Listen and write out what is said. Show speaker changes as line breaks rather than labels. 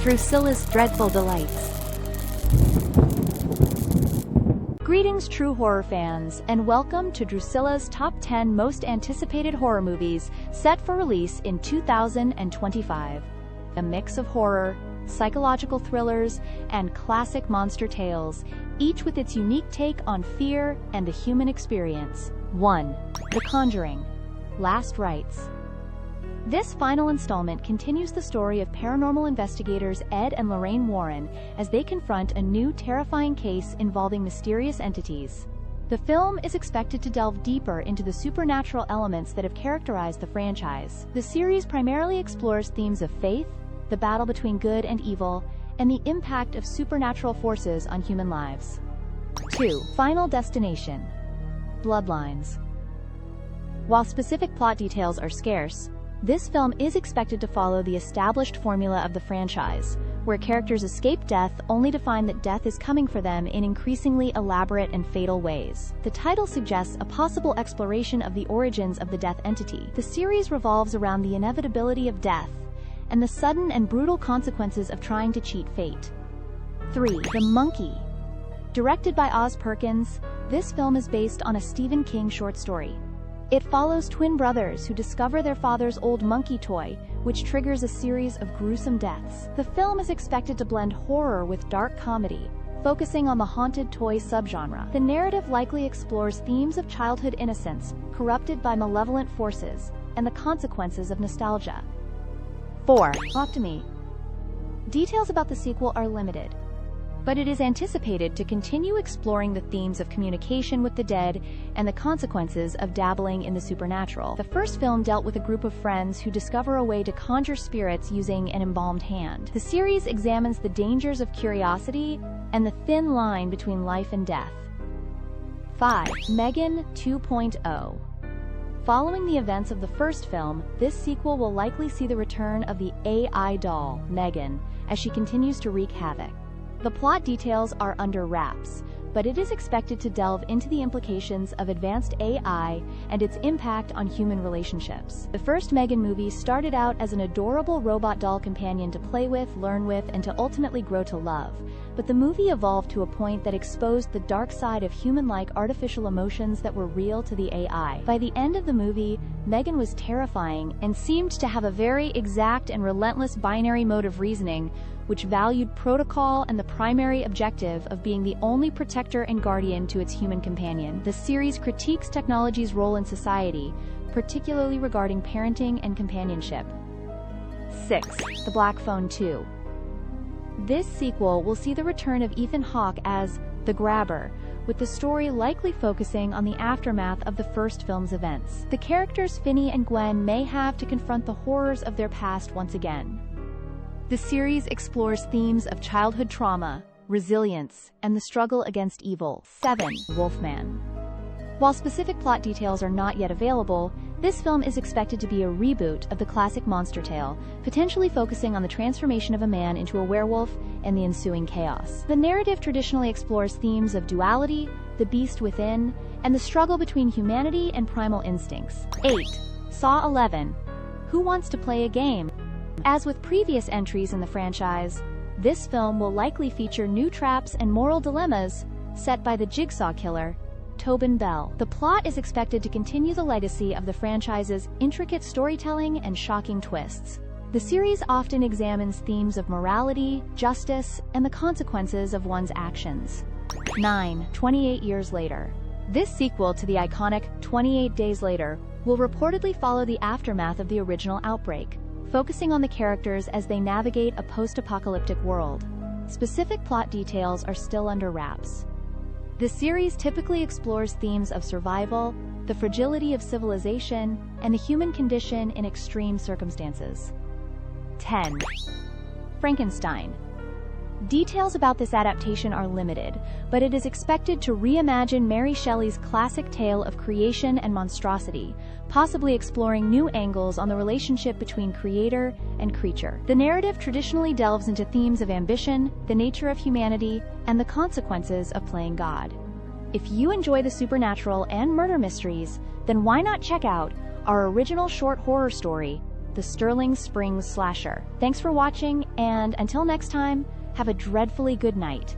Drusilla's Dreadful Delights. Greetings, true horror fans, and welcome to Drusilla's Top 10 Most Anticipated Horror Movies, set for release in 2025. A mix of horror, psychological thrillers, and classic monster tales, each with its unique take on fear and the human experience. 1. The Conjuring. Last Rites. This final installment continues the story of paranormal investigators Ed and Lorraine Warren as they confront a new terrifying case involving mysterious entities. The film is expected to delve deeper into the supernatural elements that have characterized the franchise. The series primarily explores themes of faith, the battle between good and evil, and the impact of supernatural forces on human lives. 2. Final Destination. Bloodlines. While specific plot details are scarce, this film is expected to follow the established formula of the franchise, where characters escape death only to find that death is coming for them in increasingly elaborate and fatal ways. The title suggests a possible exploration of the origins of the death entity. The series revolves around the inevitability of death and the sudden and brutal consequences of trying to cheat fate. 3. The Monkey. Directed by Oz Perkins, this film is based on a Stephen King short story. It follows twin brothers who discover their father's old monkey toy, which triggers a series of gruesome deaths. The film is expected to blend horror with dark comedy, focusing on the haunted toy subgenre. The narrative likely explores themes of childhood innocence, corrupted by malevolent forces, and the consequences of nostalgia. 4. Optomy. Details about the sequel are limited, but it is anticipated to continue exploring the themes of communication with the dead and the consequences of dabbling in the supernatural. The first film dealt with a group of friends who discover a way to conjure spirits using an embalmed hand. The series examines the dangers of curiosity and the thin line between life and death. 5. Megan 2.0. Following the events of the first film, this sequel will likely see the return of the AI doll, Megan, as she continues to wreak havoc. The plot details are under wraps, but it is expected to delve into the implications of advanced AI and its impact on human relationships. The first Megan movie started out as an adorable robot doll companion to play with, learn with, and to ultimately grow to love, but the movie evolved to a point that exposed the dark side of human-like artificial emotions that were real to the AI. By the end of the movie, Megan was terrifying and seemed to have a very exact and relentless binary mode of reasoning, which valued protocol and the primary objective of being the only protector and guardian to its human companion. The series critiques technology's role in society, particularly regarding parenting and companionship. 6. The Black Phone 2. This sequel will see the return of Ethan Hawke as the Grabber, with the story likely focusing on the aftermath of the first film's events. The characters Finney and Gwen may have to confront the horrors of their past once again. The series explores themes of childhood trauma, resilience, and the struggle against evil. 7. Wolfman. While specific plot details are not yet available, this film is expected to be a reboot of the classic monster tale, potentially focusing on the transformation of a man into a werewolf and the ensuing chaos. The narrative traditionally explores themes of duality, the beast within, and the struggle between humanity and primal instincts. 8. Saw 11. Who Wants to Play a Game? As with previous entries in the franchise, this film will likely feature new traps and moral dilemmas set by the Jigsaw Killer, Tobin Bell. The plot is expected to continue the legacy of the franchise's intricate storytelling and shocking twists. The series often examines themes of morality, justice, and the consequences of one's actions. 9. 28 Years Later. This sequel to the iconic 28 Days Later will reportedly follow the aftermath of the original outbreak, focusing on the characters as they navigate a post-apocalyptic world. Specific plot details are still under wraps. The series typically explores themes of survival, the fragility of civilization, and the human condition in extreme circumstances. 10. Frankenstein. Details about this adaptation are limited, but it is expected to reimagine Mary Shelley's classic tale of creation and monstrosity, possibly exploring new angles on the relationship between creator and creature. The narrative traditionally delves into themes of ambition, the nature of humanity, and the consequences of playing God. If you enjoy the supernatural and murder mysteries, then why not check out our original short horror story, the Sterling Springs slasher. Thanks for watching, and until next time, have a dreadfully good night.